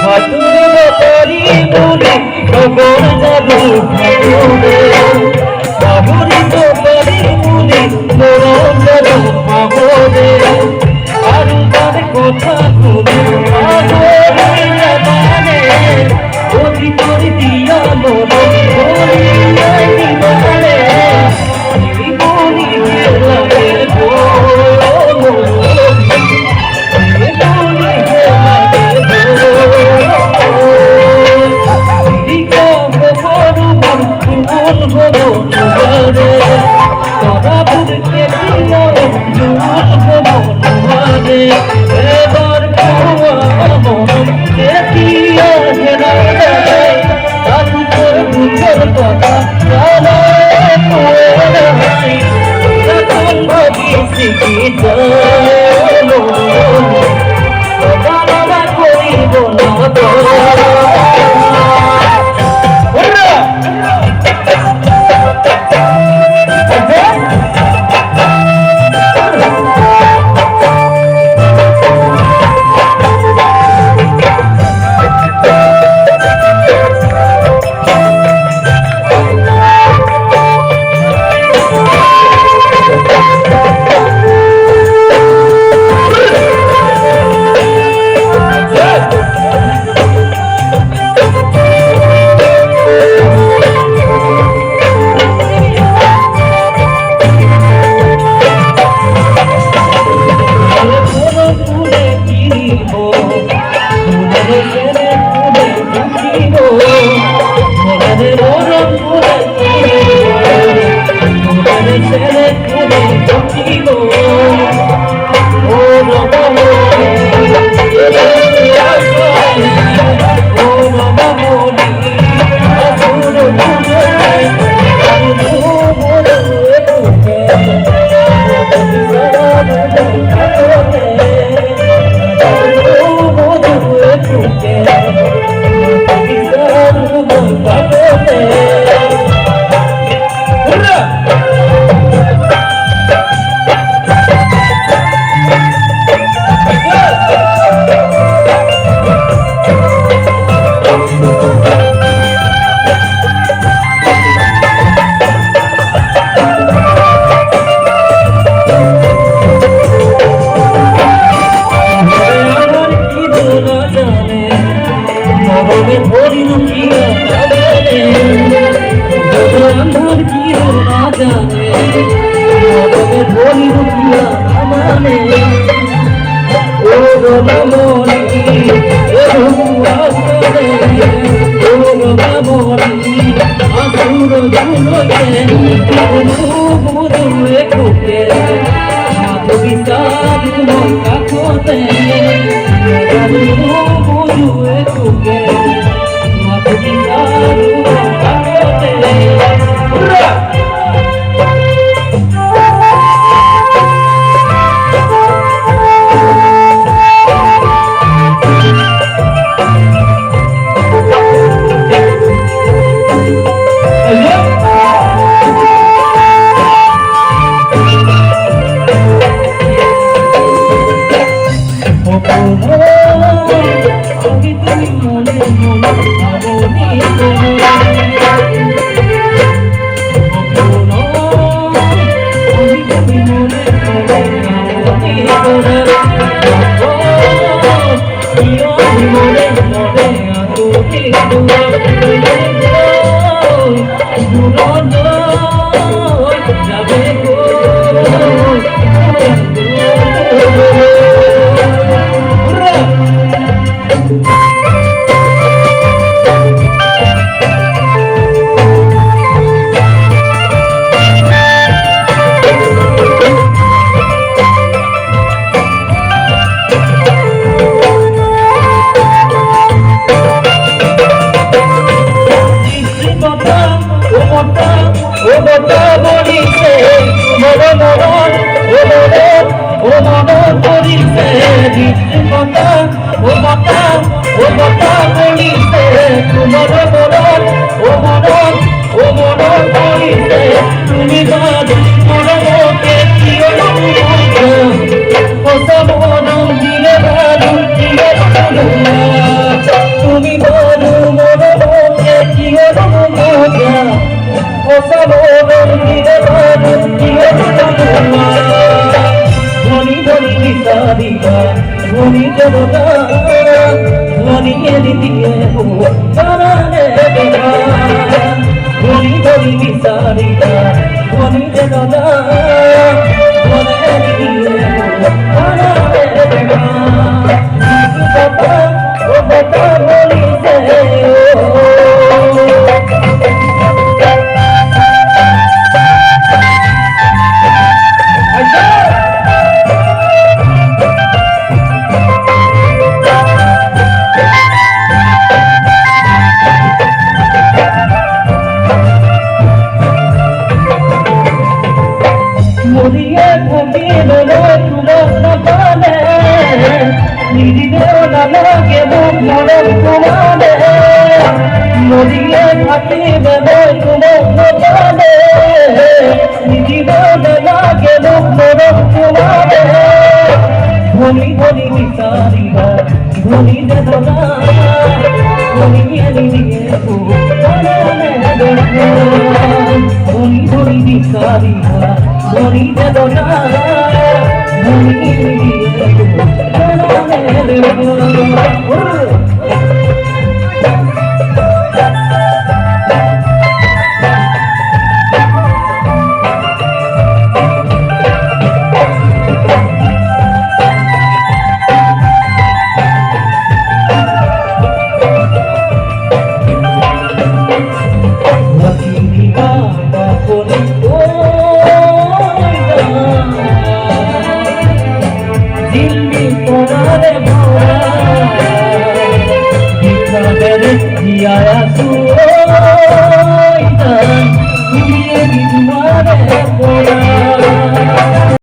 আতুর করি বলি খবর যাবো বাবুরি তো করি বলি মরম যাবো খবরে আর তার কথা শুনে আগরে জানে অতি করে দিয়া মন বলি মানে বলি লাগে ধনী জনতা ধনিয়ে দিয়ে তারানে দেখা ধনী ধনী বিচারিতা ধনী জনতা ধনে দিয়ে তারানে দেখা কথা ও কথা বলিছে মরিয়ে থাকিব তোমার নামে নিদিলেও না লাগে মরণ তোমারে মরিয়ে থাকিব তোমার নামে নিদিলেও না লাগে মরণ তোমারে ধনী ধনী বিচারিবা ধনী দেদনা ধনিয়ে দিয়ে ধনী ধনী বিচারিবা ধনী দেদনা ধনী Yaya suoitan, kuye di duare